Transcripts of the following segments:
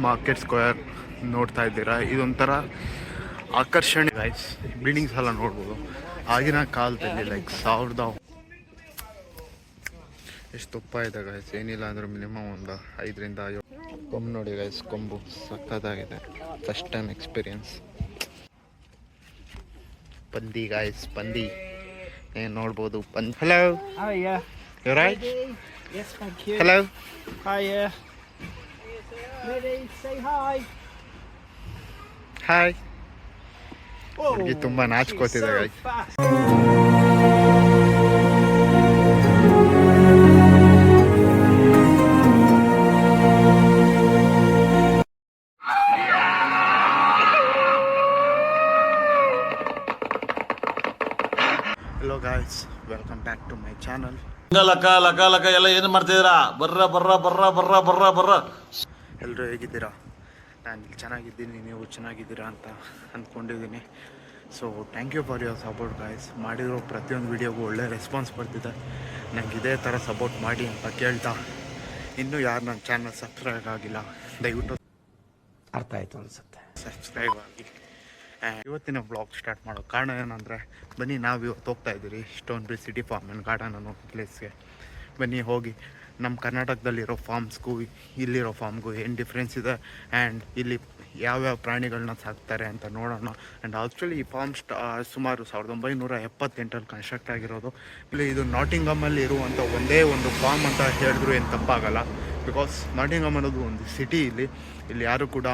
Market square ನೋಡ್ತಾ ಇದ್ದೀರಾ. ಇದೊಂಥರ ಆಕರ್ಷಣೆ ಗೈಸ್. ಬಿಲ್ಡಿಂಗ್ಸ್ ಎಲ್ಲ ನೋಡ್ಬೋದು ಆಗಿನ ಕಾಲದಲ್ಲಿ. ಲೈಕ್ ಎಷ್ಟು ತುಪ್ಪ ಇದೆ ಗೈಸ್, ಏನಿಲ್ಲ ಅಂದ್ರೆ ಮಿನಿಮಮ್ ಒಂದು 5ರಿಂದ 7 ಕೊಂಬು ನೋಡಿ ಗೈಸ್. ಕೊಂಬು ಸಕ್ಕತ್ತಾಗಿದೆ. First time experience. ಪಂದಿ ಗೈಸ್, ಪಂದಿ ಏನು ನೋಡ್ಬೋದು. Hello, you right? Yes, thank you. Hello. Hiya. Ready? Say hi. Hi. Oh, ಹುಡುಗಿ ತುಂಬ ನಾಚ್ಕೋತಿದೆ so guys. fast. Hello guys, welcome back to my channel. ಲಕ ಲಕ ಲಕ ಎಲ್ಲ ಏನು ಮಾಡ್ತಿದ್ದೀರಾ? ಬರ್ರ ಬರ್ರ ಬರ್ರ ಬರ್ರ ಬರ್ರ ಬರ್ರ. ಎಲ್ಲರೂ ಹೇಗಿದ್ದೀರಾ? ನಾನು ಇಲ್ಲಿ ಚೆನ್ನಾಗಿದ್ದೀನಿ, ನೀವು ಚೆನ್ನಾಗಿದ್ದೀರಾ ಅಂತ ಅಂದ್ಕೊಂಡಿದ್ದೀನಿ. So thank you for your support guys. ಮಾಡಿರೋ ಪ್ರತಿಯೊಂದು ವೀಡಿಯೋಗೂ ಒಳ್ಳೆ ರೆಸ್ಪಾನ್ಸ್ ಬರ್ತಿದೆ. ನನಗೆ ಇದೇ ಥರ ಸಪೋರ್ಟ್ ಮಾಡಿ ಅಂತ ಕೇಳ್ತಾ, ಇನ್ನೂ ಯಾರು ನನ್ನ ಚಾನಲ್ ಸಬ್ಸ್ಕ್ರೈಬ್ ಆಗಿಲ್ಲ ದಯವಿಟ್ಟು ಅರ್ಥ ಆಯ್ತು ಅನ್ಸುತ್ತೆ, ಸಬ್ಸ್ಕ್ರೈಬ್ ಆಗಿ. ಇವತ್ತಿನ ಬ್ಲಾಗ್ ಸ್ಟಾರ್ಟ್ ಮಾಡೋ ಕಾರಣ ಏನಂದರೆ, ಬನ್ನಿ ನಾವು ಇವತ್ತು ಹೋಗ್ತಾ ಇದ್ದೀರಿ Stone Bridge City Farm and Garden ಅನ್ನೋ ಪ್ಲೇಸ್ಗೆ. ಬನ್ನಿ ಹೋಗಿ ನಮ್ಮ ಕರ್ನಾಟಕದಲ್ಲಿರೋ ಫಾರ್ಮ್ಸ್ಗೂ ಇಲ್ಲಿರೋ ಫಾರ್ಮ್ಗೂ ಏನು ಡಿಫ್ರೆನ್ಸ್ ಇದೆ ಆ್ಯಂಡ್ ಇಲ್ಲಿ ಯಾವ್ಯಾವ ಪ್ರಾಣಿಗಳನ್ನ ಸಾಕ್ತಾರೆ ಅಂತ ನೋಡೋಣ. ಆ್ಯಂಡ್ ಆ್ಯಕ್ಚುಲಿ ಈ ಫಾರ್ಮ್ ಸುಮಾರು 1978 ಕನ್ಸ್ಟ್ರಕ್ಟ್ ಆಗಿರೋದು. ಇಲ್ಲಿ ಇದು ನಾಟಿಂಗಮಲ್ಲಿ ಇರುವಂಥ ಒಂದೇ ಒಂದು ಫಾರ್ಮ್ ಅಂತ ಹೇಳಿದ್ರು ಏನು ತಪ್ಪಾಗಲ್ಲ. ಬಿಕಾಸ್ ನಾಟಿಂಗಮ್ ಅನ್ನೋದು ಒಂದು ಸಿಟಿ. ಇಲ್ಲಿ ಯಾರು ಕೂಡ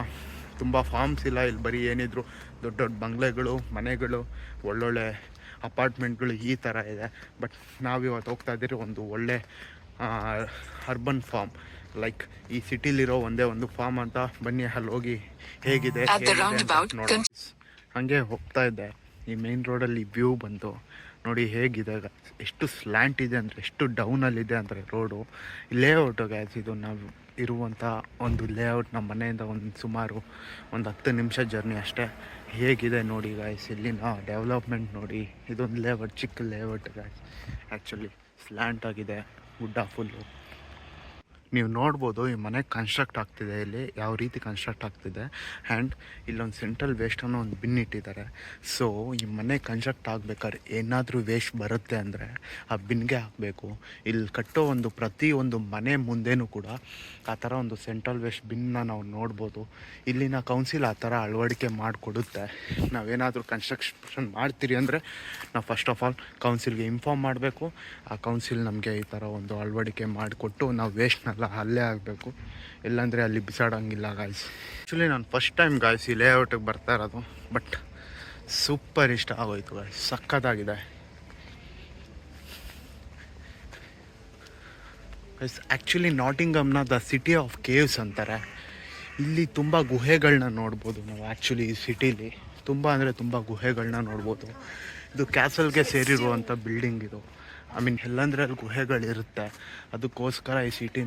ತುಂಬ ಫಾರ್ಮ್ಸ್ ಇಲ್ಲ. ಇಲ್ಲಿ ಬರೀ ಏನಿದ್ರು ದೊಡ್ಡ ದೊಡ್ಡ ಬಂಗ್ಲೆಗಳು, ಮನೆಗಳು, ಒಳ್ಳೊಳ್ಳೆ ಅಪಾರ್ಟ್ಮೆಂಟ್ಗಳು ಈ ಥರ ಇದೆ. ಬಟ್ ನಾವಿವತ್ತು ಹೋಗ್ತಾ ಇದ್ದೀರಿ ಒಂದು ಒಳ್ಳೆ ಅರ್ಬನ್ ಫಾರ್ಮ್. ಲೈಕ್ ಈ ಸಿಟಿಲಿರೋ ಒಂದೇ ಒಂದು ಫಾರ್ಮ್ ಅಂತ. ಬನ್ನಿ ಅಲ್ಲಿ ಹೋಗಿ ಹೇಗಿದೆ ನೋಡಿ. ಹಾಗೆ ಹೋಗ್ತಾ ಇದ್ದೆ, ಈ ಮೇನ್ ರೋಡಲ್ಲಿ ವ್ಯೂ ಬಂತು ನೋಡಿ ಹೇಗಿದೆ. ಎಷ್ಟು ಸ್ಲ್ಯಾಂಟ್ ಇದೆ ಅಂದರೆ, ಎಷ್ಟು ಡೌನಲ್ಲಿದೆ ಅಂದರೆ ರೋಡು. ಲೇಔಟು ಗ್ಯಾಸ್ ಇದು ನಾವು ಇರುವಂಥ ಒಂದು ಲೇಔಟ್. ನಮ್ಮ ಮನೆಯಿಂದ ಸುಮಾರು ಒಂದು 10 ನಿಮಿಷ ಜರ್ನಿ ಅಷ್ಟೇ. ಹೇಗಿದೆ ನೋಡಿ ಗಾಯ್ಸ್, ಇಲ್ಲಿನ ಡೆವಲಪ್ಮೆಂಟ್ ನೋಡಿ. ಇದೊಂದು ಲೇಔಟ್, ಚಿಕ್ಕ ಲೇಔಟ್ ಗಾಯ್ಸ್. ಆ್ಯಕ್ಚುಲಿ ಸ್ಲ್ಯಾಂಟ್ ಆಗಿದೆ, ಗುಡ್ಡ ಫುಲ್ಲು. ನೀವು ನೋಡ್ಬೋದು ಈ ಮನೆ ಕನ್ಸ್ಟ್ರಕ್ಟ್ ಆಗ್ತಿದೆ. ಇಲ್ಲಿ ಯಾವ ರೀತಿ ಕನ್ಸ್ಟ್ರಕ್ಟ್ ಆಗ್ತಿದೆ. ಆ್ಯಂಡ್ ಇಲ್ಲೊಂದು ಸೆಂಟ್ರಲ್ ವೇಸ್ಟ್ ಅನ್ನೋ ಒಂದು ಬಿನ್ ಇಟ್ಟಿದ್ದಾರೆ. ಸೊ ಈ ಮನೆ ಕನ್ಸ್ಟ್ರಕ್ಟ್ ಆಗ್ಬೇಕಾದ್ರೆ ಏನಾದರೂ ವೇಸ್ಟ್ ಬರುತ್ತೆ ಅಂದರೆ ಆ ಬಿನ್ಗೆ ಹಾಕಬೇಕು. ಇಲ್ಲಿ ಕಟ್ಟೋ ಪ್ರತಿಯೊಂದು ಮನೆ ಮುಂದೆನೂ ಕೂಡ ಆ ಥರ ಒಂದು ಸೆಂಟ್ರಲ್ ವೇಸ್ಟ್ ಬಿನ್ನ ನಾವು ನೋಡ್ಬೋದು. ಇಲ್ಲಿನ ಕೌನ್ಸಿಲ್ ಆ ಥರ ಅಳವಡಿಕೆ ಮಾಡಿಕೊಡುತ್ತೆ. ನಾವೇನಾದರೂ ಕನ್ಸ್ಟ್ರಕ್ಷನ್ ಮಾಡ್ತೀರಿ ಅಂದರೆ ನಾವು ಫಸ್ಟ್ ಆಫ್ ಆಲ್ ಕೌನ್ಸಿಲ್ಗೆ ಇನ್ಫಾರ್ಮ್ ಮಾಡಬೇಕು. ಆ ಕೌನ್ಸಿಲ್ ನಮಗೆ ಈ ಥರ ಒಂದು ಅಳವಡಿಕೆ ಮಾಡಿಕೊಟ್ಟು ನಾವು ವೇಸ್ಟ್ನ ಅಲ್ಲೇ ಆಗಬೇಕು, ಇಲ್ಲಾಂದರೆ ಅಲ್ಲಿ ಬಿಸಾಡೋಂಗಿಲ್ಲ ಗಾಯ್ಸ್. ಆ್ಯಕ್ಚುಲಿ ನಾನು ಫಸ್ಟ್ ಟೈಮ್ ಗಾಯ್ಸ್ ಈ ಲೇಔಟಿಗೆ ಬರ್ತಾ ಇರೋದು. ಬಟ್ ಸೂಪರ್ ಇಷ್ಟ ಆಗೋಯ್ತು ಗಾಯ್ಸ್, ಸಕ್ಕತ್ತಾಗಿದೆ ಗೈಸ್. ಆ್ಯಕ್ಚುಲಿ ನಾಟಿಂಗಮ್ನ ದ ಸಿಟಿ ಆಫ್ ಕೇವ್ಸ್ ಅಂತಾರೆ. ಇಲ್ಲಿ ತುಂಬ ಗುಹೆಗಳನ್ನ ನೋಡ್ಬೋದು ನಾವು. ಆ್ಯಕ್ಚುಲಿ ಈ ಸಿಟೀಲಿ ತುಂಬ ಅಂದರೆ ತುಂಬ ಗುಹೆಗಳನ್ನ ನೋಡ್ಬೋದು. ಇದು ಕ್ಯಾಸಲ್ಗೆ ಸೇರಿರುವಂಥ ಬಿಲ್ಡಿಂಗ್ ಇದು. ಐ ಮೀನ್ ಎಲ್ಲಂದರೆ ಅಲ್ಲಿ ಗುಹೆಗಳಿರುತ್ತೆ. ಅದಕ್ಕೋಸ್ಕರ ಈ ಸಿಟಿ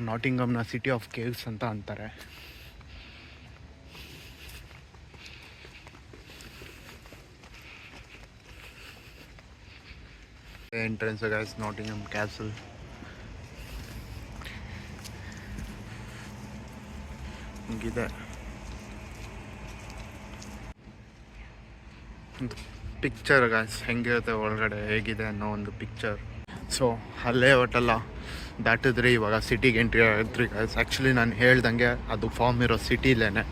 ನಾಟಿಂಗಮ್ನ ಸಿಟಿ ಆಫ್ ಕೇವ್ಸ್ ಅಂತ ಅಂತಾರೆ. Entrance guys, Nottingham castle. ಹಿಂಗಿದೆ ಪಿಕ್ಚರ್ ಗಾಯ್ಸ್, ಹೆಂಗಿರುತ್ತೆ ಒಳಗಡೆ, ಹೇಗಿದೆ ಅನ್ನೋ ಒಂದು ಪಿಕ್ಚರ್. ಸೊ ಅಲ್ಲೇ ಒಟ್ಟೆಲ್ಲ ದಾಟಿದ್ರಿ, ಇವಾಗ ಸಿಟಿಗೆ ಎಂಟ್ರಿ ಆಗಿದ್ರಿ ಗಾಯ್ಸ್. ಆ್ಯಕ್ಚುಲಿ ನಾನು ಹೇಳ್ದಂಗೆ ಅದು ಫಾರ್ಮ್ ಇರೋ ಸಿಟಿಲೇನೆ.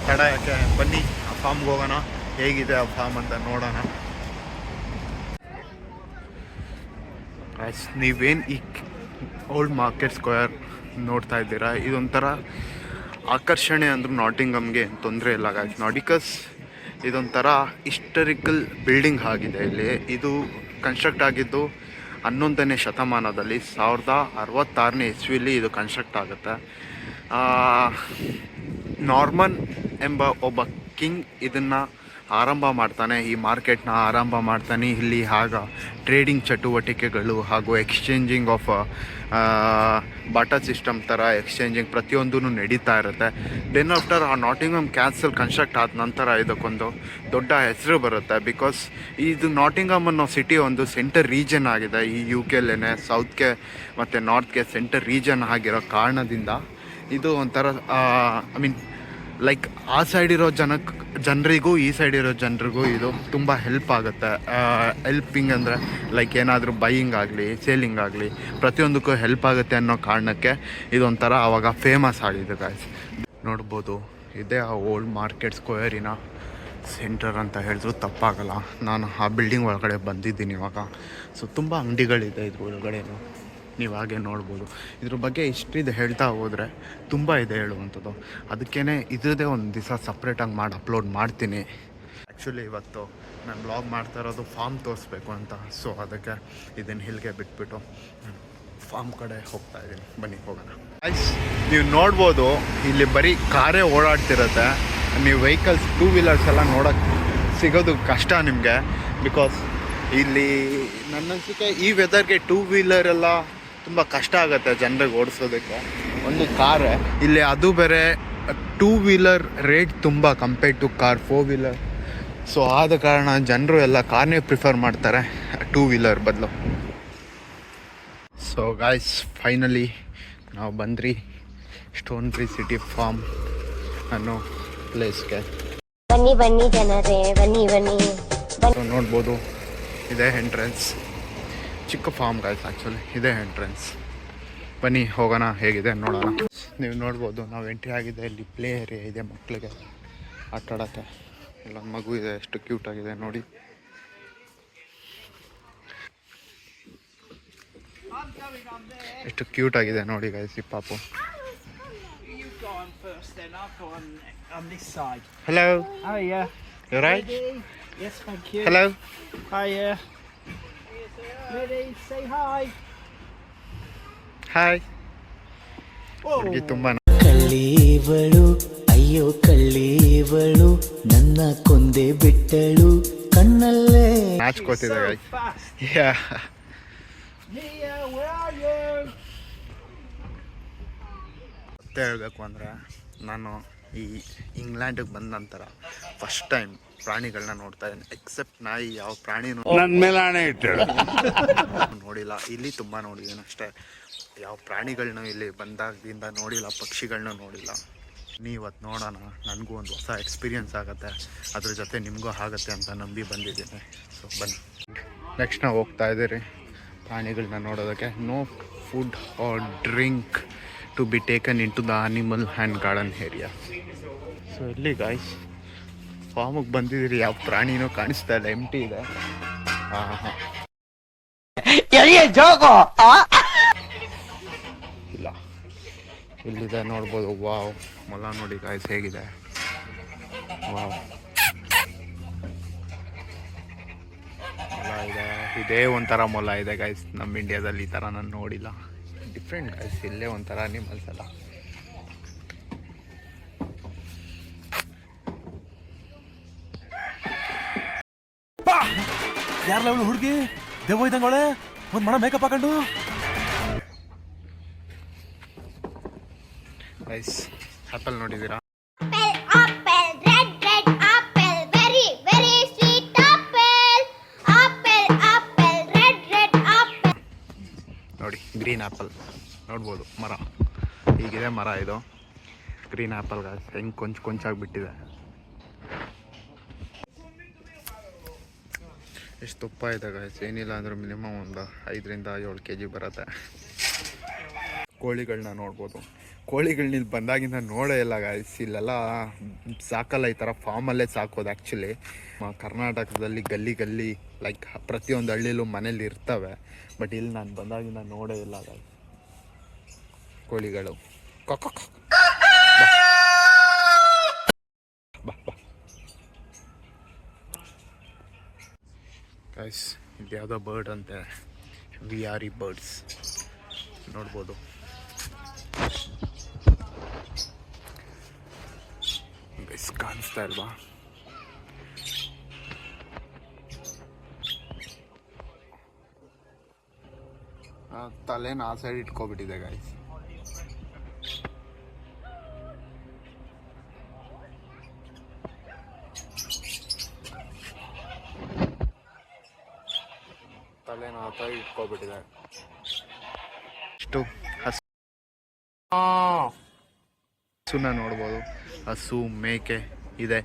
ತಡ ಯಾಕೆ, ಬನ್ನಿ ಆ ಫಾರ್ಮ್ಗೆ ಹೋಗೋಣ, ಹೇಗಿದೆ ಆ ಫಾರ್ಮ್ ಅಂತ ನೋಡೋಣ ಗಾಯ್ಸ್. ನೀವೇನು ಈ ಓಲ್ಡ್ ಮಾರ್ಕೆಟ್ ಸ್ಕ್ವೇರ್ ನೋಡ್ತಾ ಇದ್ದೀರಾ, ಇದೊಂಥರ ಆಕರ್ಷಣೆ ಅಂದರೂ ನಾಟಿಂಗಮ್ಗೆ ತೊಂದರೆ ಇಲ್ಲ ಗಾಯ್ಸ್. ಬಿಕಾಸ್ ಇದೊಂಥರ ಹಿಸ್ಟರಿಕಲ್ ಬಿಲ್ಡಿಂಗ್ ಆಗಿದೆ. ಇಲ್ಲಿ ಇದು ಕನ್ಸ್ಟ್ರಕ್ಟ್ ಆಗಿದ್ದು 11ನೇ ಶತಮಾನದಲ್ಲಿ 1066ನೇ ಇಸ್ವಿಲಿ ಇದು ಕನ್ಸ್ಟ್ರಕ್ಟ್ ಆಗುತ್ತೆ. ನಾರ್ಮನ್ ಎಂಬ ಒಬ್ಬ ಕಿಂಗ್ ಇದನ್ನು ಆರಂಭ ಮಾಡ್ತಾನೆ, ಈ ಮಾರ್ಕೆಟ್ನ ಆರಂಭ ಮಾಡ್ತಾನೆ. ಇಲ್ಲಿ ಟ್ರೇಡಿಂಗ್ ಚಟುವಟಿಕೆಗಳು ಹಾಗೂ ಎಕ್ಸ್ಚೇಂಜಿಂಗ್ ಆಫ್ ಬಾಟಾ ಸಿಸ್ಟಮ್ ಥರ ಎಕ್ಸ್ಚೇಂಜಿಂಗ್ ಪ್ರತಿಯೊಂದೂ ನಡೀತಾ ಇರುತ್ತೆ. ದೆನ್ ಆಫ್ಟರ್ ಆ ನಾಟಿಂಗಮ್ ಕ್ಯಾಸಲ್ ಕನ್ಸ್ಟ್ರಕ್ಟ್ ಆದ ನಂತರ ಇದಕ್ಕೊಂದು ದೊಡ್ಡ ಹೆಸರು ಬರುತ್ತೆ. ಬಿಕಾಸ್ ಇದು ನಾಟಿಂಗಮ್ ಅನ್ನೋ ಸಿಟಿ ಒಂದು ಸೆಂಟರ್ ರೀಜನ್ ಆಗಿದೆ. ಈ UK ಸೌತ್ಗೆ ಮತ್ತು ನಾರ್ತ್ಗೆ ಸೆಂಟರ್ ರೀಜನ್ ಆಗಿರೋ ಕಾರಣದಿಂದ ಇದು ಒಂಥರ ಐ ಮೀನ್ ಲೈಕ್ ಆ ಸೈಡ್ ಇರೋ ಜನರಿಗೂ ಈ ಸೈಡ್ ಇರೋ ಜನರಿಗೂ ಇದು ತುಂಬ ಹೆಲ್ಪ್ ಆಗುತ್ತೆ. ಹೆಲ್ಪಿಂಗ್ ಅಂದರೆ ಲೈಕ್ ಏನಾದರೂ ಬೈಯಿಂಗ್ ಆಗಲಿ ಸೇಲಿಂಗ್ ಆಗಲಿ ಪ್ರತಿಯೊಂದಕ್ಕೂ ಹೆಲ್ಪ್ ಆಗುತ್ತೆ ಅನ್ನೋ ಕಾರಣಕ್ಕೆ ಇದೊಂಥರ ಆವಾಗ ಫೇಮಸ್ ಆಗಿದೆ ಗಾಯ್ಸ್. ನೋಡ್ಬೋದು ಇದೇ ಆ ಓಲ್ಡ್ ಮಾರ್ಕೆಟ್ ಸ್ಕ್ವೇರಿನ ಸೆಂಟರ್ ಅಂತ ಹೇಳಿದ್ರು ತಪ್ಪಾಗಲ್ಲ. ನಾನು ಆ ಬಿಲ್ಡಿಂಗ್ ಒಳಗಡೆ ಬಂದಿದ್ದೀನಿ ಇವಾಗ. ಸೊ ತುಂಬ ಅಂಗಡಿಗಳಿದೆ ಇದ್ರ ಒಳಗಡೆನು, ನೀವು ಹಾಗೆ ನೋಡ್ಬೋದು. ಇದ್ರ ಬಗ್ಗೆ ಇಷ್ಟಿದೆ ಹೇಳ್ತಾ ಹೋದರೆ ತುಂಬ ಇದೆ ಹೇಳುವಂಥದ್ದು. ಅದಕ್ಕೇ ಇದ್ರದ್ದೇ ಒಂದು ದಿವಸ ಸಪ್ರೇಟಾಗಿ ಮಾಡಿ ಅಪ್ಲೋಡ್ ಮಾಡ್ತೀನಿ. ಆ್ಯಕ್ಚುಲಿ ಇವತ್ತು ನಾನು ಬ್ಲಾಗ್ ಮಾಡ್ತಾ ಇರೋದು ಫಾರ್ಮ್ ತೋರಿಸ್ಬೇಕು ಅಂತ. ಸೊ ಅದಕ್ಕೆ ಇದನ್ನು ಹಿಲ್ಗೆ ಬಿಟ್ಬಿಟ್ಟು ಫಾರ್ಮ್ ಕಡೆ ಹೋಗ್ತಾ ಇದ್ದೀನಿ. ಬನ್ನಿ ಹೋಗೋಣ. ನೀವು ನೋಡ್ಬೋದು ಇಲ್ಲಿ ಬರೀ ಕಾರೇ ಓಡಾಡ್ತಿರುತ್ತೆ. ನೀವು ವೆಹಿಕಲ್ಸ್ 2 ವೀಲರ್ಸ್ ಎಲ್ಲ ನೋಡೋಕ್ಕೆ ಸಿಗೋದು ಕಷ್ಟ ನಿಮಗೆ. ಬಿಕಾಸ್ ಇಲ್ಲಿ ನನ್ನ ಅನಿಸಿಕೆ ಈ ವೆದರ್ಗೆ 2 ವೀಲರ್ ಎಲ್ಲ ತುಂಬ ಕಷ್ಟ ಆಗುತ್ತೆ ಜನರಿಗೆ ಓಡಿಸೋದಕ್ಕೆ. ಒಂದು ಕಾರೇ ಇಲ್ಲಿ, ಅದು ಬೇರೆ 2 ವೀಲರ್ ರೇಟ್ ತುಂಬ compared to car 4 wheeler. So ಆದ ಕಾರಣ ಜನರು ಎಲ್ಲ ಕಾರ್ನೇ ಪ್ರಿಫರ್ ಮಾಡ್ತಾರೆ 2 ವೀಲರ್ ಬದಲು. ಸೊ ಗಾಯ್ಸ್ ಫೈನಲಿ ನಾವು ಬಂದ್ರಿ ಸ್ಟೋನ್ ಬ್ರಿಡ್ಜ್ ಸಿಟಿ ಫಾರ್ಮ್ ಅನ್ನೋ ಪ್ಲೇಸ್ಗೆ. ಬನ್ನಿ ಬನ್ನಿ ಜನರೇ, ಬನ್ನಿ ಬನ್ನಿ. ನೋಡ್ಬೋದು ಇದೇ ಎಂಟ್ರೆನ್ಸ್. ಚಿಕ್ಕ ಫಾರ್ಮ್ ಗಾಯ್ಸ್ ಆ್ಯಕ್ಚುಲಿ ಇದೇ ಎಂಟ್ರೆನ್ಸ್. ಬನ್ನಿ ಹೋಗೋಣ, ಹೇಗಿದೆ ನೋಡೋಣ. ನೀವು ನೋಡ್ಬೋದು ನಾವು ಎಂಟ್ರಿ ಆಗಿದೆ. ಇಲ್ಲಿ ಪ್ಲೇ ಏರಿಯಾ ಇದೆ ಮಕ್ಕಳಿಗೆ ಆಟ ಆಡೋಕ್ಕೆ. ಇಲ್ಲೊಂದು ಮಗು ಇದೆ, ಎಷ್ಟು ಕ್ಯೂಟ್ ಆಗಿದೆ ನೋಡಿ. ಎಷ್ಟು ಕ್ಯೂಟ್ ಆಗಿದೆ ನೋಡಿ ಗಾಯ್ಸ್ ಈ ಪಾಪು. You go on first, then I'll go on this side. Hello. Oh yeah. You right? Ready? Yes, thank you. Hello. Hiya. Ready? Say hi. Hi. Whoa. ಹುಡುಗಿ ತುಂಬ ಕಳ್ಳೀವಳು ಅಯ್ಯೋ ಕಳ್ಳೀವಳು ನನ್ನ ಕೊಂದೆ ಬಿಟ್ಟಳು ಕಣ್ಣಲ್ಲೇ. ನಾಚ್ಕೋತಿದೆ So guys. fast. Yeah. Mia, where are you? ಮತ್ತೆ ಹೇಳಬೇಕು ಅಂದರೆ ನಾನು ಈ ಇಂಗ್ಲೆಂಡಿಗೆ ಬಂದ ನಂತರ ಫಸ್ಟ್ ಟೈಮ್ ಪ್ರಾಣಿಗಳನ್ನ ನೋಡ್ತಾ ಇದ್ದೀನಿ. ಎಕ್ಸೆಪ್ಟ್ ನಾಯಿ, ಯಾವ ಪ್ರಾಣಿನೂ ನೋಡಿಲ್ಲ. ಇಲ್ಲಿ ತುಂಬ ನೋಡಿದ್ದೀನಿ ಅಷ್ಟೇ. ಯಾವ ಪ್ರಾಣಿಗಳನ್ನೂ ಇಲ್ಲಿ ಬಂದಾಗಿಂದ ನೋಡಿಲ್ಲ, ಪಕ್ಷಿಗಳನ್ನೂ ನೋಡಿಲ್ಲ. ನೀವತ್ತು ನೋಡೋಣ, ನನಗೂ ಒಂದು ಹೊಸ ಎಕ್ಸ್ಪೀರಿಯನ್ಸ್ ಆಗುತ್ತೆ, ಅದ್ರ ಜೊತೆ ನಿಮಗೂ ಆಗುತ್ತೆ ಅಂತ ನಂಬಿ ಬಂದಿದ್ದೀನಿ. ಸೊ ಬನ್ನಿ, ನೆಕ್ಸ್ಟ್ ನಾವು ಹೋಗ್ತಾ ಇದ್ದೀರಿ ಪ್ರಾಣಿಗಳನ್ನ ನೋಡೋದಕ್ಕೆ. No food or drink to be taken in to the animal and garden area. So ಇಲ್ಲಿ ಗಾಯ್ಸ್ ಫಾರ್ಮಿಗೆ ಬಂದಿದ್ದೀರಿ, ಯಾವ ಪ್ರಾಣಿನೂ ಕಾಣಿಸ್ತಾ ಇಲ್ಲ, ಎಂಟಿ ಇದೆ. ಹಾಂ ಇಲ್ಲ, ಇಲ್ಲಿದೆ ನೋಡ್ಬೋದು. ವಾವ್, ಮೊಲ ನೋಡಿ ಗಾಯ್ಸ್ ಹೇಗಿದೆ. ವಾವ್, ಮೊಲ ಇದೆ. ಇದೇ ಒಂಥರ ಮೊಲ ಇದೆ ಗಾಯ್ಸ್. ನಮ್ಮ ಇಂಡಿಯಾದಲ್ಲಿ ಈ ಥರ ನಾನು ನೋಡಿಲ್ಲ. ಡಿಫ್ರೆಂಟ್ ಗಾಯ್ಸ್, ಇಲ್ಲೇ ಒಂಥರ ಅನಿಮಲ್ಸ್ ಅಲ್ಲ. ಯಾರಲ್ಲ ಅವಳು ಹುಡುಗಿ ದೆವ್ವ ಇದ್ದಂಗವಳೆ, ಒಂದ್ ಮಣ ಮೇಕಪ್ ಹಾಕೊಂಡು. ಗೈಸ್ ಆ್ಯಪಲ್ ನೋಡಿದ್ದೀರಾ? Apple, red, red apple, very, very sweet apple. Apple, apple, red, red apple. ನೋಡಿ ಗ್ರೀನ್ ಆ್ಯಪಲ್ ನೋಡ್ಬೋದು. ಮರ ಹೀಗಿದೆ, ಮರ ಇದು ಗ್ರೀನ್ ಆ್ಯಪಲ್ ಗಾಯ್ಸ್. ಹೆಂಗೆ ಕೊಂಚಾಗಿ ಬಿಟ್ಟಿದೆ. ಎಷ್ಟು ತುಪ್ಪ ಇದೆ ಗಾಯ್ಸ್. ಏನಿಲ್ಲ ಅಂದ್ರೆ ಮಿನಿಮಮ್ ಒಂದು 5ರಿಂದ 7 kg ಬರುತ್ತೆ. ಕೋಳಿಗಳನ್ನ ನೋಡ್ಬೋದು. ಕೋಳಿಗಳನ್ನ ಇಲ್ಲಿ ಬಂದಾಗಿಂದ ನೋಡೇ ಇಲ್ಲ ಗಾಯ್ಸ್. ಇಲ್ಲೆಲ್ಲ ಸಾಕಲ್ಲ, ಈ ಥರ ಫಾರ್ಮಲ್ಲೇ ಸಾಕೋದು ಆ್ಯಕ್ಚುಲಿ. ಕರ್ನಾಟಕದಲ್ಲಿ ಗಲ್ಲಿ ಗಲ್ಲಿ ಲೈಕ್ ಪ್ರತಿಯೊಂದು ಹಳ್ಳಿಲೂ ಮನೇಲಿ ಇರ್ತವೆ. ಬಟ್ ಇಲ್ಲಿ ನಾನು ಬಂದಾಗಿಂದ ನೋಡೇ ಇಲ್ಲ ಗಾಯ್ಸ್ ಕೋಳಿಗಳು. ಗೈಸ್ ಇದು ಯಾವುದೋ ಬರ್ಡ್ ಅಂತೆ, ವಿಯಾರಿ ಬರ್ಡ್ಸ್ ನೋಡ್ಬೋದು. ಗೈಸ್ ಕಾಣಿಸ್ತಾ ಇಲ್ವಾ? ತಲೆನ ಆ ಸೈಡ್ ಇಟ್ಕೊಬಿಟ್ಟಿದೆ ಗೈಸ್. ತಲೆನ ಆ ಸೈಡ್ ಇಟ್ಕೊಬಿಟ್ಟಿದೆ. ಇಷ್ಟು ಹಸುನ ನೋಡ್ಬೋದು. ಹಸು ಮೇಕೆ ಇದೆ.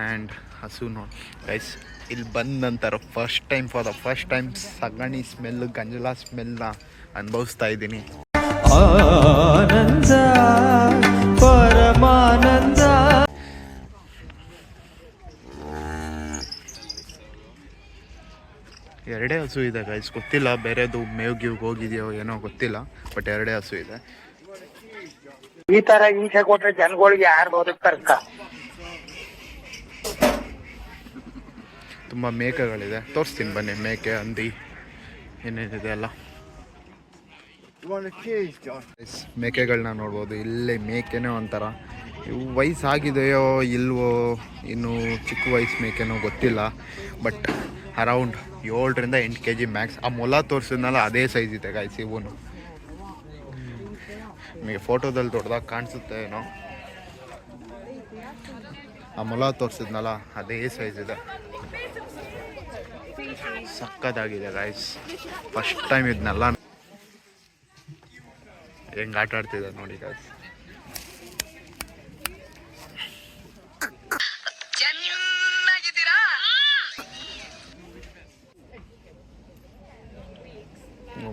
ಆ್ಯಂಡ್ ಹಸು ನೋಡಿ ಗೈಸ್, ಇಲ್ಲಿ ಬಂದ ನಂತರ ಫಾರ್ ದ ಫಸ್ಟ್ ಟೈಮ್ ಸಗಣಿ ಸ್ಮೆಲ್, ಗಂಜಲ ಸ್ಮೆಲ್ನ ಅನುಭವಿಸ್ತಾ ಇದ್ದೀನಿ. ಆನಂದ ಪರಮಾನಂದ. ಎರಡೇ ಹಸು ಇದೆ ಗೈಸ್, ಗೊತ್ತಿಲ್ಲ ಬೇರೆದು ಮೇವ್ಗಿವ್ ಹೋಗಿದೆಯೋ ಏನೋ ಗೊತ್ತಿಲ್ಲ, ಬಟ್ ಎರಡೇ ಹಸು ಇದೆ. ಈ ತರ ಹಿಂಸೆ ಕೊಟ್ರೆ ಜನಗಳಿಗೆ ಯಾರು ಬದುಕ್ತಾರಕ್ಕ? ತುಂಬ ಮೇಕೆಗಳಿದೆ, ತೋರಿಸ್ತೀನಿ ಬನ್ನಿ. ಮೇಕೆ, ಹಂದಿ ಏನೇನಿದೆ ಎಲ್ಲ. ಮೇಕೆಗಳನ್ನ ನೋಡ್ಬೋದು. ಇಲ್ಲೇ ಮೇಕೆನೇ ಒಂಥರ, ಇವು ವಯಸ್ಸಾಗಿದೆಯೋ ಇಲ್ವೋ, ಇನ್ನು ಚಿಕ್ಕ ವಯಸ್ಸು ಮೇಕೆನೋ ಗೊತ್ತಿಲ್ಲ, but around 7 to 8 kg Max. ಆ ಮೊಲ ತೋರಿಸಿದ್ನಲ್ಲ ಅದೇ ಸೈಜ್ ಇದೆ ಗಾಯ್ಸ್. ಇವನು ನಿಮಗೆ ಫೋಟೋದಲ್ಲಿ ದೊಡ್ಡದಾಗಿ ಕಾಣಿಸುತ್ತೆ ಏನೋ, ಆ ಮೊಲ ತೋರಿಸಿದ್ನಲ್ಲ ಅದೇ ಸೈಜ್ ಇದೆ. ಸಕ್ಕತ್ತಾಗಿದೆ ಗಾಯ್ಸ್. ಫಸ್ಟ್ ಟೈಮ್ ಇದನ್ನೆಲ್ಲ ಹೆಂಗೆ ಆಟ ಆಡ್ತಿದೆ ನೋಡಿ ಗಾಯ್ಸ್.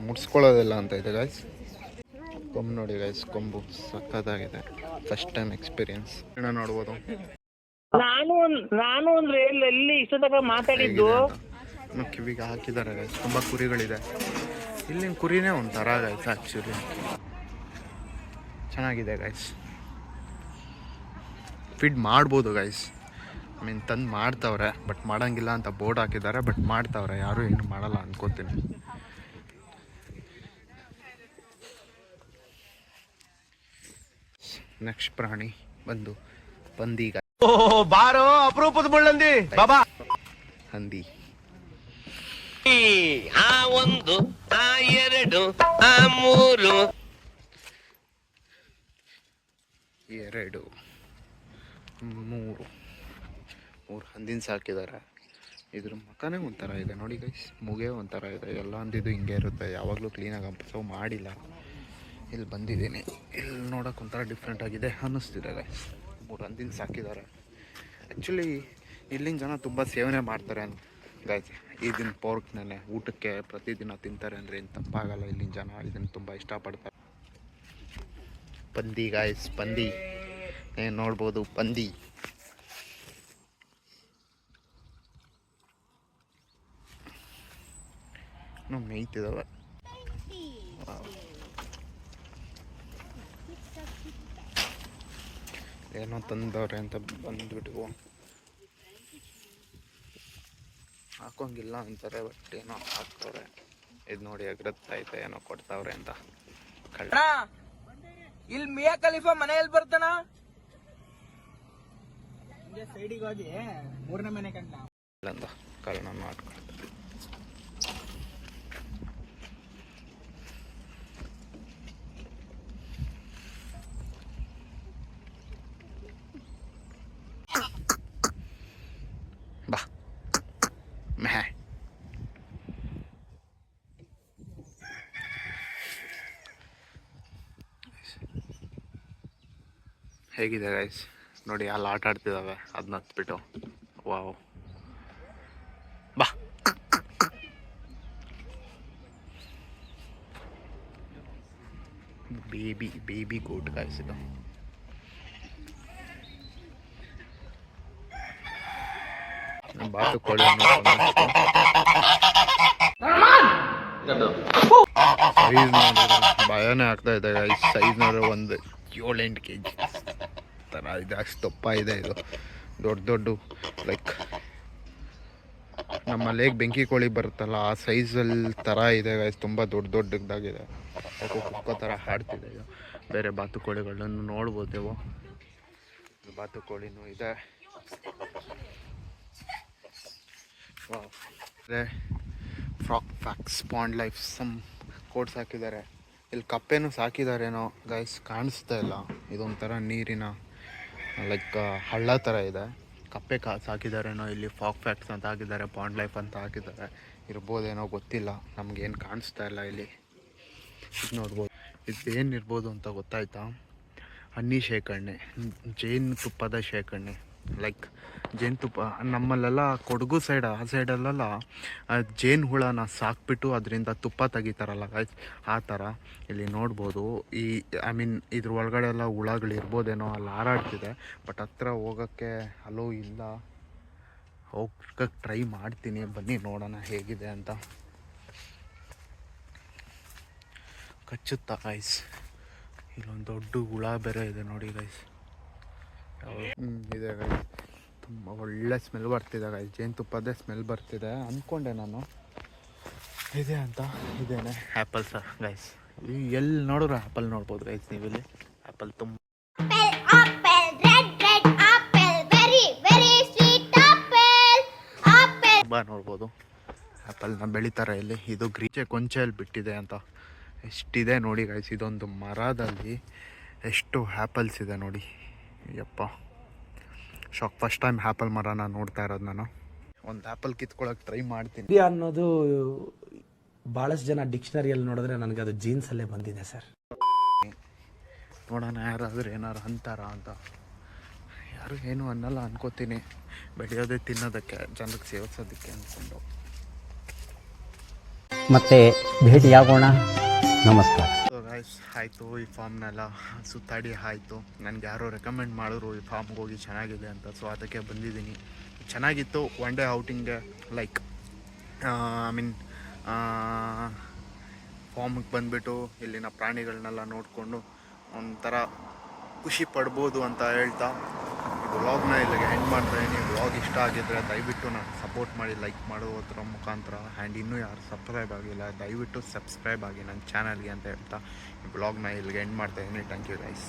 ಮುಡ್ಸ್ಕೊಳ್ಳೋದಿಲ್ಲ ಅಂತ ಇದೆ ಗಾಯ್ಸ್. ಕೊಂಬು ನೋಡಿ ಗಾಯ್ಸ್, ಕೊಂಬು ಸಕ್ಕತ್ತಾಗಿದೆ. ಫಸ್ಟ್ ಟೈಮ್ ಎಕ್ಸ್ಪೀರಿಯನ್ಸ್ ನೋಡ್ಬೋದು. ನಾನು ಅಂದ್ರೆ ಎಲ್ಲಿ ಇಷ್ಟು ತನಕ ಮಾತಾಡಿದ್ದು ಕಿವಿಗೆ ಹಾಕಿದ್ದಾರೆ ಗೈಸ್. ತುಂಬ ಕುರಿಗಳಿದೆ. ಇಲ್ಲಿನ ಕುರಿನೇ ಒಂಥರ ಗೈಸ್, ಆ್ಯಕ್ಚುಲಿ ಚೆನ್ನಾಗಿದೆ ಗೈಸ್. ಫೀಡ್ ಮಾಡ್ಬೋದು ಗೈಸ್, ತಂದು ಮಾಡ್ತವ್ರೆ, ಬಟ್ ಮಾಡೋಂಗಿಲ್ಲ ಅಂತ ಬೋರ್ಡ್ ಹಾಕಿದ್ದಾರೆ, ಬಟ್ ಮಾಡ್ತವ್ರೆ. ಯಾರೂ ಏನು ಮಾಡಲ್ಲ ಅನ್ಕೋತೀನಿ. ನೆಕ್ಸ್ಟ್ ಪ್ರಾಣಿ ಬಂದು ಪಂದಿ. ಬಾರೋ ಅಪರೂಪದ ಮುಳ್ಳಂದಿ ಬಾಬಾ. ಹಂದಿ. ಆ 1 ಆ 2 ಆ 3 ಮೂರು ಹಂದಿನ ಸಾಕಿದ್ದಾರೆ. ಇದ್ರ ಮಕ್ಕನೇ ಒಂಥರ ಇದೆ ನೋಡಿ ಗೈಸ್, ಮುಗೆ ಒಂಥರ ಇದೆ. ಎಲ್ಲ ಹಂದಿದ್ದು ಹಿಂಗೆ ಇರುತ್ತೆ, ಯಾವಾಗಲೂ ಕ್ಲೀನಾಗಿ ಅಪ್ಸವ್ ಮಾಡಿಲ್ಲ. ಇಲ್ಲಿ ಬಂದಿದ್ದೀನಿ, ಇಲ್ಲಿ ನೋಡೋಕೆ ಒಂಥರ ಡಿಫ್ರೆಂಟ್ ಆಗಿದೆ ಅನ್ನಿಸ್ತಿದೆ ಗೈಸ್. 3 ಹಂದಿನ ಸಾಕಿದ್ದಾರೆ. ಆ್ಯಕ್ಚುಲಿ ಇಲ್ಲಿನ ಜನ ತುಂಬ ಸೇವನೆ ಮಾಡ್ತಾರೆ ಗೈಸ್. ಇದನ್ನ ಪೋರ್ಕ್ನೇ ಊಟಕ್ಕೆ ಪ್ರತಿದಿನ ತಿಂತಾರೆ ಅಂದರೆ ಏನು ತಪ್ಪಾಗಲ್ಲ. ಇಲ್ಲಿನ ಜನ ಇದನ್ನು ತುಂಬ ಇಷ್ಟಪಡ್ತಾರೆ. ಪಂದಿ ಗಾಯ್ಸ್, ಪಂದಿ ಏನು ನೋಡ್ಬೋದು. ಪಂದಿ ಮೇಯ್ತಿದ್ದಾವೆ. ಏನೋ ತಂದವ್ರೆ ಅಂತ ಬಂದ್ಬಿಟ್ಟು ಹಾಕೋಂಗಿಲ್ಲ ಅಂತಾರೆ, ಬಟ್ ಏನೋ ಹಾಕ್ತವ್ರೆ. ಇದು ನೋಡಿ ಎಗ್ರತ್ತೈತೆ, ಏನೋ ಕೊಡ್ತಾವ್ರೆ ಅಂತ. ಇಲ್ಲಿ ಮಿಯಾ ಖಲೀಫಾ ಮನೆಯಲ್ಲಿ ಬರ್ತಾನ ಸೈಡಿಗೆ ಹೋಗಿ 3ನೇ ಮನೆ ಕಂಡ ಅಂತ ಕಾರಣ ಮಾಡ್ಕೊಳ್ತಾರೆ. ಬಾ ಮೆಹೆ. ಹೇಗಿದೆ ಗೈಸ್ ನೋಡಿ, ಅಲ್ಲಿ ಆಟ ಆಡ್ತಿದ್ದಾವೆ, ಅದನ್ನ ಹತ್ಬಿಟ್ಟು. ವಾವ್, ಬಾ. ಬೇಬಿ ಗೋಟ್ ಗೈಸ್ ಇದು. ಬಾತುಕೋಳಿ ಸೈಜ್ ನೋಡಿದ್ರೆ ಭಯನೇ ಆಗ್ತಾ ಇದೆ ಗೈಸ್. ಸೈಜ್ ನೋಡಿದ್ರೆ ಒಂದು 7-8 kg ಥರ ಇದೆ, ಅಷ್ಟು ದಪ್ಪ ಇದೆ ಇದು. ದೊಡ್ಡ ಲೈಕ್ ನಮ್ಮಲ್ಲಿ ಹೇಗೆ ಬೆಂಕಿ ಕೋಳಿ ಬರುತ್ತಲ್ಲ ಆ ಸೈಜಲ್ಲಿ ಥರ ಇದೆ ಗೈಸ್. ತುಂಬ ದೊಡ್ಡದಾಗಿದೆ. ಯಾಕೋ ಕುಕ್ಕೋ ಥರ ಹಾಡ್ತಿದೆ ಇದು. ಬೇರೆ ಬಾತುಕೋಳಿಗಳನ್ನು ನೋಡ್ಬೋದೇವೋ. ಬಾತುಕೋಳಿನೂ ಇದೆ. Frog facts, pond life, some codes ಹಾಕಿದ್ದಾರೆ. ಇಲ್ಲಿ ಕಪ್ಪೆನೂ ಸಾಕಿದಾರೇನೋ ಗೈಸ್, ಕಾಣಿಸ್ತಾ ಇಲ್ಲ. ಇದೊಂಥರ ನೀರಿನ ಲೈಕ್ ಹಳ್ಳ ಥರ ಇದೆ. ಕಪ್ಪೆ ಸಾಕಿದಾರೇನೋ. ಇಲ್ಲಿ ಫ್ರಾಕ್ ಫ್ಯಾಕ್ಸ್ ಅಂತ ಹಾಕಿದ್ದಾರೆ, ಪಾಂಡ್ ಲೈಫ್ ಅಂತ ಹಾಕಿದ್ದಾರೆ. ಇರ್ಬೋದೇನೋ ಗೊತ್ತಿಲ್ಲ, ನಮಗೇನು ಕಾಣಿಸ್ತಾ ಇಲ್ಲ ಇಲ್ಲಿ. ಇದು ನೋಡ್ಬೋದು, ಇದು ಏನಿರ್ಬೋದು ಅಂತ ಗೊತ್ತಾಯ್ತಾ? ಹನಿ ಶೇಖರಣೆ, ಜೇನುತುಪ್ಪದ ಶೇಖರಣೆ. ಲೈಕ್ ಜೇನುತುಪ್ಪ ನಮ್ಮಲ್ಲೆಲ್ಲ ಕೊಡಗು ಸೈಡ್, ಆ ಸೈಡಲ್ಲೆಲ್ಲ ಜೇನು ಹುಳನ ಸಾಕ್ಬಿಟ್ಟು ಅದರಿಂದ ತುಪ್ಪ ತೆಗಿತಾರಲ್ಲ ಗೈಸ್, ಆ ಥರ ಇಲ್ಲಿ ನೋಡ್ಬೋದು. ಐ ಮೀನ್ ಇದ್ರ ಒಳಗಡೆ ಎಲ್ಲ ಹುಳಗಳಿರ್ಬೋದೇನೋ, ಅಲ್ಲಿ ಹಾರಾಡ್ತಿದೆ. ಬಟ್ ಹತ್ರ ಹೋಗೋಕ್ಕೆ ಅಲೋ ಇಲ್ಲ. ಹೋಗಕ್ಕೆ ಟ್ರೈ ಮಾಡ್ತೀನಿ, ಬನ್ನಿ ನೋಡೋಣ ಹೇಗಿದೆ ಅಂತ. ಕಚ್ಚುತ್ತಾ ಗೈಸ್? ಇಲ್ಲೊಂದು ದೊಡ್ಡ ಹುಳ ಬೇರೆ ಇದೆ ನೋಡಿ ಗೈಸ್. ಇದೆ ಗೈಸ್, ತುಂಬ ಒಳ್ಳೆ ಸ್ಮೆಲ್ ಬರ್ತಿದೆ ಗೈಸ್. ಜೇನುತುಪ್ಪದೇ ಸ್ಮೆಲ್ ಬರ್ತಿದೆ ಅಂದ್ಕೊಂಡೆ ನಾನು ಇದೆ ಅಂತ. ಇದೇನೆ ಆ್ಯಪಲ್ ಸರ್ ಗೈಸ್. ಎಲ್ಲಿ ನೋಡಿದ್ರೆ ಆ್ಯಪಲ್ ನೋಡ್ಬೋದು ಗೈಸ್ ನೀವಿಲ್ಲಿ. ಆ್ಯಪಲ್ ತುಂಬ apple, red, red apple, very, very sweet apple, apple. ತುಂಬ ನೋಡ್ಬೋದು. ಆ್ಯಪಲ್ನ ಬೆಳಿತಾರೆ ಇಲ್ಲಿ. ಇದು ಗ್ರೀಚೆ ಕೊಂಚೆಯಲ್ಲಿ ಬಿಟ್ಟಿದೆ ಅಂತ. ಎಷ್ಟಿದೆ ನೋಡಿ ಗೈಸ್, ಇದೊಂದು ಮರದಲ್ಲಿ ಎಷ್ಟು ಆ್ಯಪಲ್ಸ್ ಇದೆ ನೋಡಿ. ಯಪ್ಪ ಶಾಕ್, ಫಸ್ಟ್ ಟೈಮ್ ಆ್ಯಪಲ್ ಮರನ ನೋಡ್ತಾ ಇರೋದು ನಾನು. ಒಂದು ಆ್ಯಪಲ್ ಕಿತ್ಕೊಳ್ಳೋಕೆ ಟ್ರೈ ಮಾಡ್ತೀನಿ. ಇಂಡಿಯಾ ಅನ್ನೋದು ಭಾಳಷ್ಟು ಜನ ಡಿಕ್ಷನರಿಯಲ್ಲಿ ನೋಡಿದ್ರೆ ನನಗೆ ಅದು ಜೀನ್ಸಲ್ಲೇ ಬಂದಿದೆ ಸರ್. ನೋಡೋಣ ಯಾರಾದರೂ ಏನಾರು ಅಂತಾರ ಅಂತ. ಯಾರು ಏನು ಅನ್ನಲ್ಲ ಅನ್ಕೋತೀನಿ. ಬೆಳೆಯೋದೇ ತಿನ್ನೋದಕ್ಕೆ, ಜನಕ್ಕೆ ಸೇವಿಸೋದಕ್ಕೆ ಅಂದ್ಕೊಂಡು. ಮತ್ತೆ ಭೇಟಿಯಾಗೋಣ. ನಮಸ್ಕಾರ. ಗೈಸ್ ಆಯಿತು, ಈ ಫಾರ್ಮ್ನೆಲ್ಲ ಸುತ್ತಾಡಿ ಆಯಿತು. ನನಗೆ ಯಾರೋ ರೆಕಮೆಂಡ್ ಮಾಡಿದ್ರು ಈ ಫಾರ್ಮ್ಗೆ ಹೋಗಿ ಚೆನ್ನಾಗಿದೆ ಅಂತ. ಸೊ ಅದಕ್ಕೆ ಬಂದಿದ್ದೀನಿ. ಚೆನ್ನಾಗಿತ್ತು ಒನ್ ಡೇ ಔಟಿಂಗ್ಗೆ. ಲೈಕ್ ಐ ಮೀನ್ ಫಾರ್ಮಿಗೆ ಬಂದುಬಿಟ್ಟು ಇಲ್ಲಿನ ಪ್ರಾಣಿಗಳನ್ನೆಲ್ಲ ನೋಡಿಕೊಂಡು ಒಂಥರ ಖುಷಿ ಪಡ್ಬೋದು ಅಂತ ಹೇಳ್ತಾ ಈ ವ್ಲಾಗ್ನ ಇಲ್ಲಿಗೆ ಎಂಡ್ ಮಾಡ್ತಾಯಿದ್ದೀನಿ. ವ್ಲಾಗ್ ಇಷ್ಟ ಆಗಿದ್ದರೆ ದಯವಿಟ್ಟು ನಾನು ಸಪೋರ್ಟ್ ಮಾಡಿ, ಲೈಕ್ ಮಾಡೋದ್ರ ಮುಖಾಂತರ. ಆ್ಯಂಡ್ ಇನ್ನೂ ಯಾರು ಸಬ್ಸ್ಕ್ರೈಬ್ ಆಗಿಲ್ಲ ದಯವಿಟ್ಟು ಸಬ್ಸ್ಕ್ರೈಬ್ ಆಗಿ ನನ್ನ ಚಾನಲ್ಗೆ ಅಂತ ಹೇಳ್ತಾ ಈ ವ್ಲಾಗ್ನ ಇಲ್ಲಿಗೆ ಎಂಡ್ ಮಾಡ್ತಾಯಿದ್ದೀನಿ. Thank you guys.